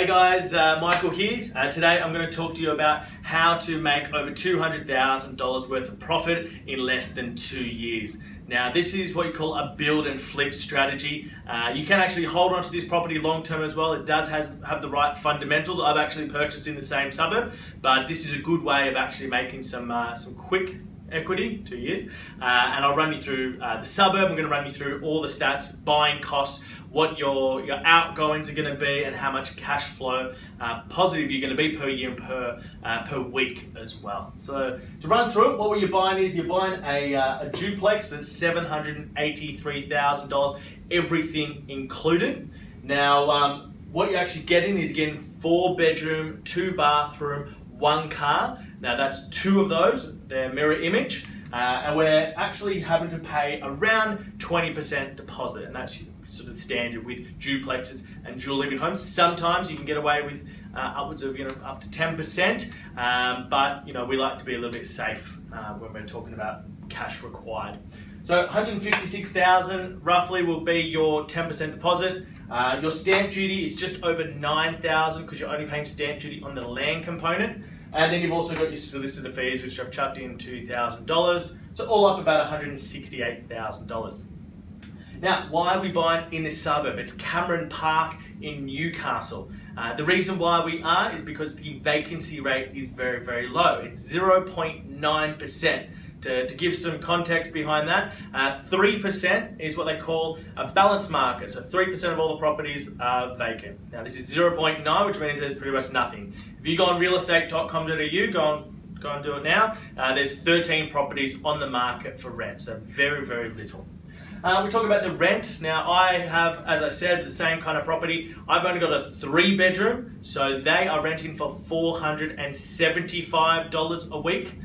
Hey guys, Michael here. Today I'm going to talk to you about how to make over $200,000 worth of profit in less than 2 years. Now this is what you call a build and flip strategy. You can actually hold on to this property long term as well. It does have the right fundamentals. I've actually purchased in the same suburb, but this is a good way of actually making some quick equity, 2 years. And I'll run you through the suburb. I'm going to run you through all the stats, buying costs, what your outgoings are going to be, and how much cash flow positive you're going to be per year and per week as well. So to run through it, what you're buying is you're buying a duplex that's $783,000, everything included. Now what you're actually getting is getting 4 bedroom, 2 bathroom, 1 car. Now that's 2 of those, they're mirror image, and we're actually having to pay around 20% deposit, and that's sort of standard with duplexes and dual living homes. Sometimes you can get away with upwards of up to 10%, but we like to be a little bit safe when we're talking about cash required. So $156,000 roughly will be your 10% deposit. Your stamp duty is just over $9,000 because you're only paying stamp duty on the land component. And then you've also got your solicitor fees, which I've chucked in $2,000. So all up about $168,000. Now, why are we buying in this suburb? It's Cameron Park in Newcastle. The reason why we are is because the vacancy rate is very, very low. It's 0.9%. To give some context behind that, 3% is what they call a balanced market. So 3% of all the properties are vacant. Now this is 0.9, which means there's pretty much nothing. If you go on realestate.com.au, go and do it now, there's 13 properties on the market for rent, so very, very little. We talk about the rent. Now I have, as I said, the same kind of property. I've only got a 3 bedroom, so they are renting for $475 a week.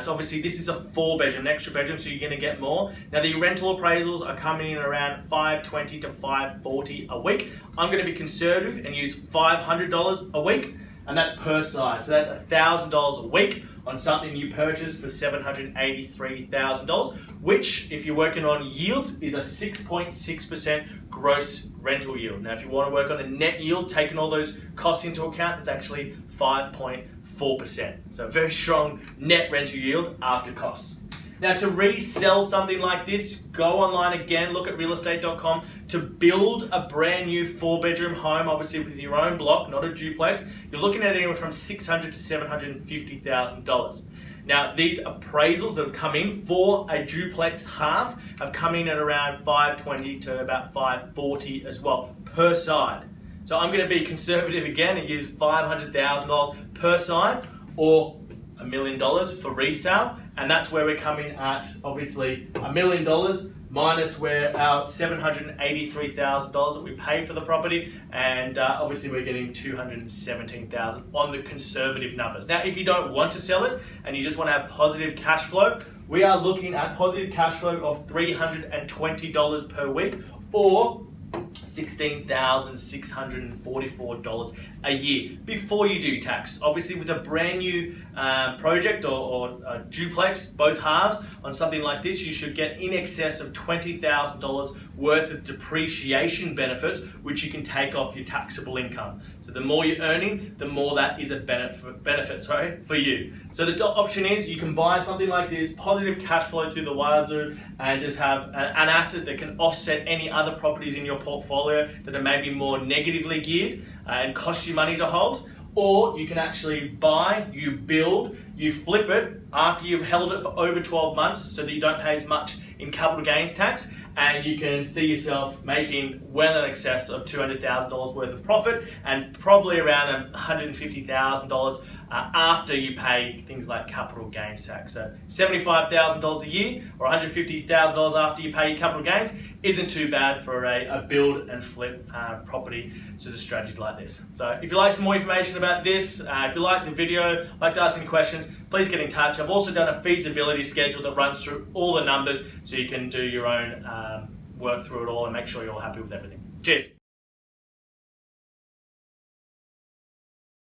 So obviously this is a 4 bedroom, an extra bedroom, so you're going to get more. Now the rental appraisals are coming in around $520 to $540 a week. I'm going to be conservative and use $500 a week, and that's per side. So that's $1,000 a week on something you purchased for $783,000, which, if you're working on yields, is a 6.6% gross rental yield. Now if you want to work on a net yield, taking all those costs into account, it's actually 5.4%. So a very strong net rental yield after costs. Now to resell something like this, go online again, look at realestate.com. To build a brand new 4 bedroom home, obviously with your own block, not a duplex, you're looking at anywhere from $600,000 to $750,000. Now these appraisals that have come in for a duplex half have come in at around $520,000 to about $540,000 as well per side. So I'm going to be conservative again and use $500,000 per side or $1 million for resale, and that's where we're coming at obviously $1 million minus where our $783,000 that we paid for the property, and obviously we're getting $217,000 on the conservative numbers. Now if you don't want to sell it and you just want to have positive cash flow, we are looking at positive cash flow of $320 per week or $16,644 a year before you do tax. Obviously with a brand new project or a duplex, both halves, on something like this, you should get in excess of $20,000 worth of depreciation benefits, which you can take off your taxable income. So the more you're earning, the more that is a benefit for you. So the option is you can buy something like this, positive cash flow through the wazoo, and just have an asset that can offset any other properties in your portfolio that are maybe more negatively geared and cost you money to hold. Or you can actually buy, you build, you flip it after you've held it for over 12 months so that you don't pay as much in capital gains tax, and you can see yourself making well in excess of $200,000 worth of profit and probably around $150,000 after you pay things like capital gains tax. So $75,000 a year or $150,000 after you pay your capital gains isn't too bad for a build and flip property sort of strategy like this. So if you'd like some more information about this, if you like the video, like to ask any questions, please get in touch. I've also done a feasibility schedule that runs through all the numbers so you can do your own work through it all and make sure you're all happy with everything. Cheers.